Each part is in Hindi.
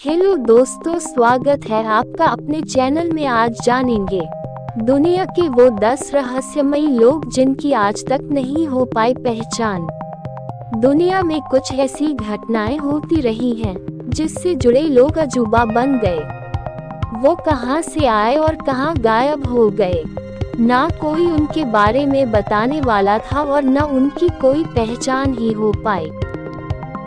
हेलो दोस्तों, स्वागत है आपका अपने चैनल में। आज जानेंगे दुनिया के वो 10 रहस्यमयी लोग जिनकी आज तक नहीं हो पाई पहचान। दुनिया में कुछ ऐसी घटनाएं होती रही हैं जिससे जुड़े लोग अजूबा बन गए। वो कहां से आए और कहां गायब हो गए, ना कोई उनके बारे में बताने वाला था और न उनकी कोई पहचान ही हो पाई।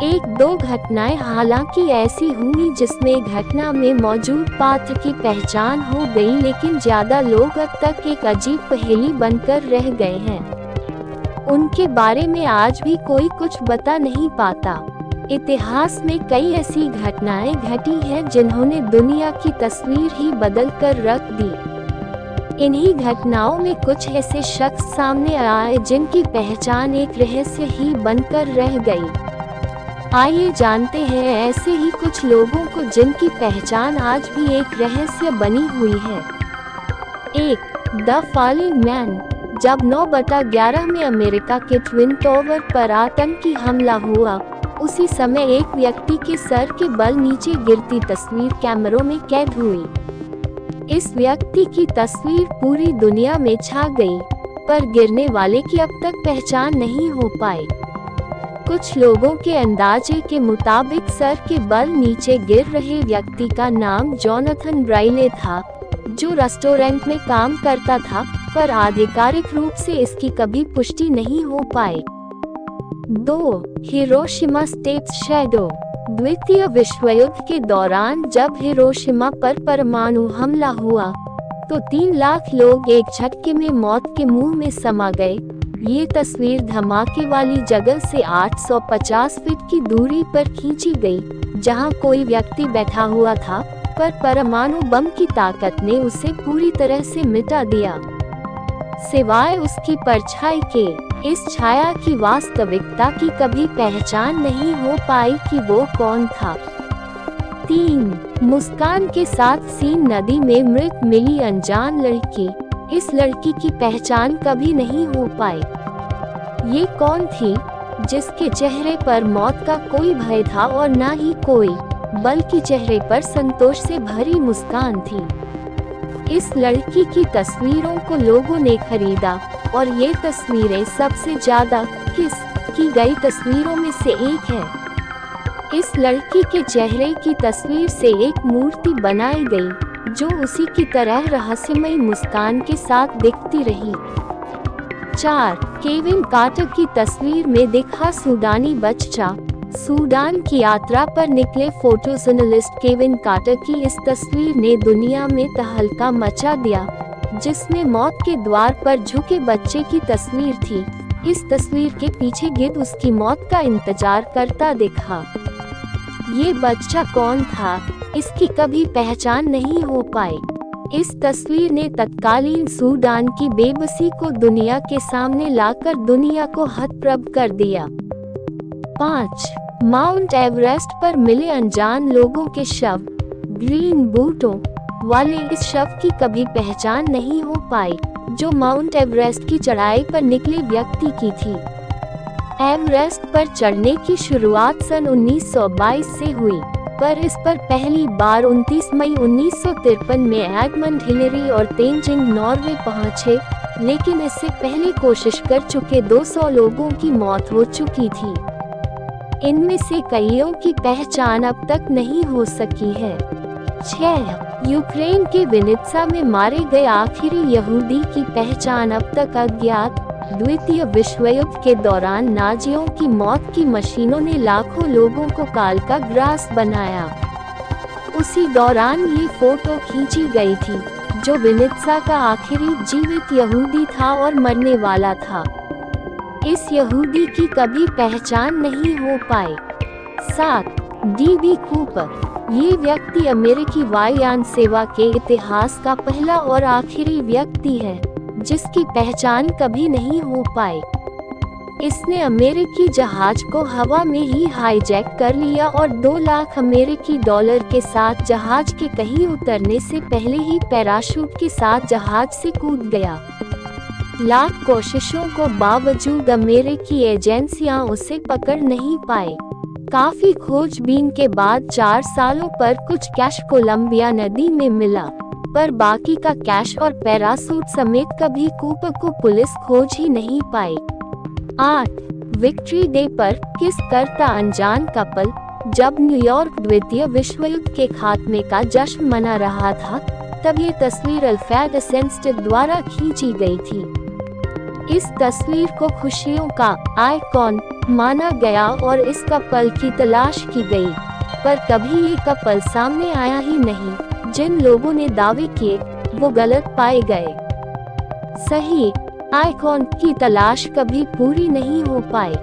एक दो घटनाएं हालांकि ऐसी हुई जिसमें घटना में मौजूद पात्र की पहचान हो गई, लेकिन ज्यादा लोग अब तक एक अजीब पहेली बनकर रह गए हैं। उनके बारे में आज भी कोई कुछ बता नहीं पाता। इतिहास में कई ऐसी घटनाएं घटी हैं जिन्होंने दुनिया की तस्वीर ही बदल कर रख दी। इन्हीं घटनाओं में कुछ ऐसे शख्स सामने आए जिनकी पहचान एक रहस्य ही बनकर रह गई। आइए जानते हैं ऐसे ही कुछ लोगों को जिनकी पहचान आज भी एक रहस्य बनी हुई है। 1. The falling man. जब 9/11 में अमेरिका के ट्विन टावर पर आतंकी हमला हुआ, उसी समय एक व्यक्ति के सर के बल नीचे गिरती तस्वीर कैमरों में कैद हुई। इस व्यक्ति की तस्वीर पूरी दुनिया में छा गई, पर गिरने वाले की अब तक पहचान नहीं हो पाई। कुछ लोगों के अंदाजे के मुताबिक सर के बल नीचे गिर रहे व्यक्ति का नाम जोनाथन ब्राइले था, जो रेस्टोरेंट में काम करता था, पर आधिकारिक रूप से इसकी कभी पुष्टि नहीं हो पाई। 2. Hiroshima state shadow. द्वितीय विश्व युद्ध के दौरान जब हिरोशिमा पर परमाणु हमला हुआ, तो 3 लाख लोग एक झटके में मौत के मुंह में समा गए। ये तस्वीर धमाके वाली जगह से 850 फीट की दूरी पर खींची गई, जहां कोई व्यक्ति बैठा हुआ था, पर परमाणु बम की ताकत ने उसे पूरी तरह से मिटा दिया। सिवाय उसकी परछाई के, इस छाया की वास्तविकता की कभी पहचान नहीं हो पाई कि वो कौन था। 3. मुस्कान के साथ सीन नदी में मृत मिली अनजान लड़की। इस लड़की की पहचान कभी नहीं हो पाई। ये कौन थी जिसके चेहरे पर मौत का कोई भय था और ना ही कोई, बल्कि चेहरे पर संतोष से भरी मुस्कान थी। इस लड़की की तस्वीरों को लोगों ने खरीदा और ये तस्वीरें सबसे ज्यादा किस की गई तस्वीरों में से एक है। इस लड़की के चेहरे की तस्वीर से एक मूर्ति बनाई गई, जो उसी की तरह रहस्यमयी मुस्कान के साथ दिखती रही। 4. केविन कार्टर की तस्वीर में दिखा सूडानी बच्चा। सूडान की यात्रा पर निकले फोटो जर्नलिस्ट केविन कार्टर की इस तस्वीर ने दुनिया में तहलका मचा दिया, जिसमें मौत के द्वार पर झुके बच्चे की तस्वीर थी। इस तस्वीर के पीछे गिद्ध उसकी मौत का इंतजार करता दिखा। ये बच्चा कौन था, इसकी कभी पहचान नहीं हो पाई। इस तस्वीर ने तत्कालीन सूडान की बेबसी को दुनिया के सामने लाकर दुनिया को हतप्रभ कर दिया। 5. माउंट एवरेस्ट पर मिले अनजान लोगों के शव। ग्रीन बूटों वाले इस शव की कभी पहचान नहीं हो पाई, जो माउंट एवरेस्ट की चढ़ाई पर निकले व्यक्ति की थी। एवरेस्ट पर चढ़ने की शुरुआत सन 1922 से हुई, पर इस पर पहली बार 29 मई 1953 में एडमंड हिलेरी और तेंजिंग नॉर्वे पहुंचे, लेकिन इससे पहले कोशिश कर चुके 200 लोगों की मौत हो चुकी थी। इनमें से कईयों की पहचान अब तक नहीं हो सकी है। 6. यूक्रेन के विनित्सा में मारे गए आखिरी यहूदी की पहचान अब तक अज्ञात। द्वितीय विश्व युद्ध के दौरान नाजियों की मौत की मशीनों ने लाखों लोगों को काल का ग्रास बनाया। उसी दौरान ये फोटो खींची गई थी, जो विनित्सा का आखिरी जीवित यहूदी था और मरने वाला था। इस यहूदी की कभी पहचान नहीं हो पाई। 7. डी.बी. कूपर। ये व्यक्ति अमेरिकी वायुयान सेवा के इतिहास का पहला और आखिरी व्यक्ति है जिसकी पहचान कभी नहीं हो पाई। इसने अमेरिकी जहाज को हवा में ही हाईजैक कर लिया और 2 लाख अमेरिकी डॉलर के साथ जहाज के कहीं उतरने से पहले ही पैराशूट के साथ जहाज से कूद गया। लाख कोशिशों को बावजूद अमेरिकी एजेंसियां उसे पकड़ नहीं पाए। काफी खोजबीन के बाद 4 सालों पर कुछ कैश कोलंबिया नदी में मिला, पर बाकी का कैश और पैरासूट समेत कभी कूपर को पुलिस खोज ही नहीं पाई। 8 विक्ट्री डे पर किस करता अनजान कपल। जब न्यूयॉर्क द्वितीय विश्व युद्ध के खात्मे का जश्न मना रहा था, तब ये तस्वीर अल्फ्रेड सेंस्टेड द्वारा खींची गई थी। इस तस्वीर को खुशियों का आइकॉन माना गया और इस कपल की तलाश की गई, पर कभी ये कपल सामने आया ही नहीं। जिन लोगों ने दावे किए वो गलत पाए गए। सही आइकॉन की तलाश कभी पूरी नहीं हो पाई।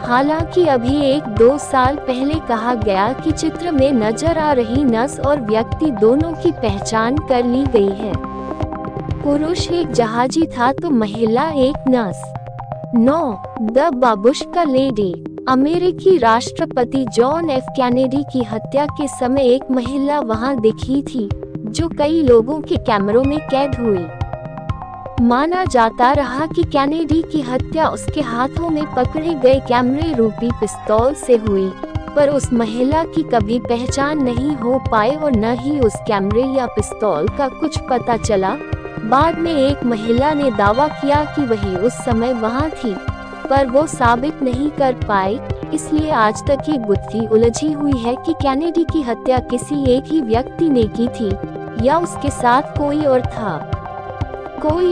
हालांकि अभी 1-2 साल पहले कहा गया कि चित्र में नजर आ रही नस और व्यक्ति दोनों की पहचान कर ली गई है। पुरुष एक जहाजी था तो महिला एक नस। 9 द बाबुश्का लेडी। अमेरिकी राष्ट्रपति जॉन एफ कैनेडी की हत्या के समय एक महिला वहां दिखी थी, जो कई लोगों के कैमरों में कैद हुई। माना जाता रहा कि कैनेडी की हत्या उसके हाथों में पकड़े गए कैमरे रूपी पिस्तौल से हुई, पर उस महिला की कभी पहचान नहीं हो पाई और न ही उस कैमरे या पिस्तौल का कुछ पता चला। बाद में एक महिला ने दावा किया कि वही उस समय वहां थी, पर वो साबित नहीं कर पाई। इसलिए आज तक ये गुत्थी उलझी हुई है कि कैनेडी की हत्या किसी एक ही व्यक्ति ने की थी या उसके साथ कोई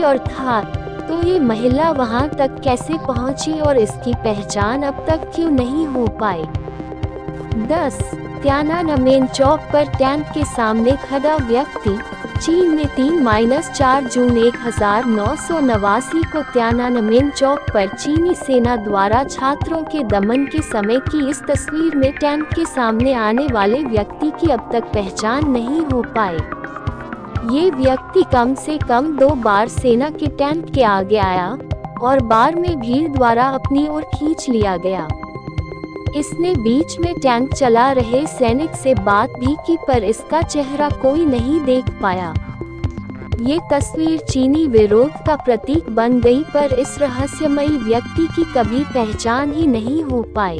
और था, तो ये महिला वहां तक कैसे पहुंची और इसकी पहचान अब तक क्यों नहीं हो पाई। 10 तियानानमेन चौक पर टैंक के सामने खड़ा व्यक्ति। चीन में 3-4 जून 1989 को तियानानमेन चौक पर चीनी सेना द्वारा छात्रों के दमन के समय की इस तस्वीर में टैंक के सामने आने वाले व्यक्ति की अब तक पहचान नहीं हो पाई। ये व्यक्ति कम से कम 2 बार सेना के टैंक के आगे आया और बार में भीड़ द्वारा अपनी ओर खींच लिया गया। इसने बीच में टैंक चला रहे सैनिक से बात भी की, पर इसका चेहरा कोई नहीं देख पाया। ये तस्वीर चीनी विरोध का प्रतीक बन गई, पर इस रहस्यमयी व्यक्ति की कभी पहचान ही नहीं हो पाई।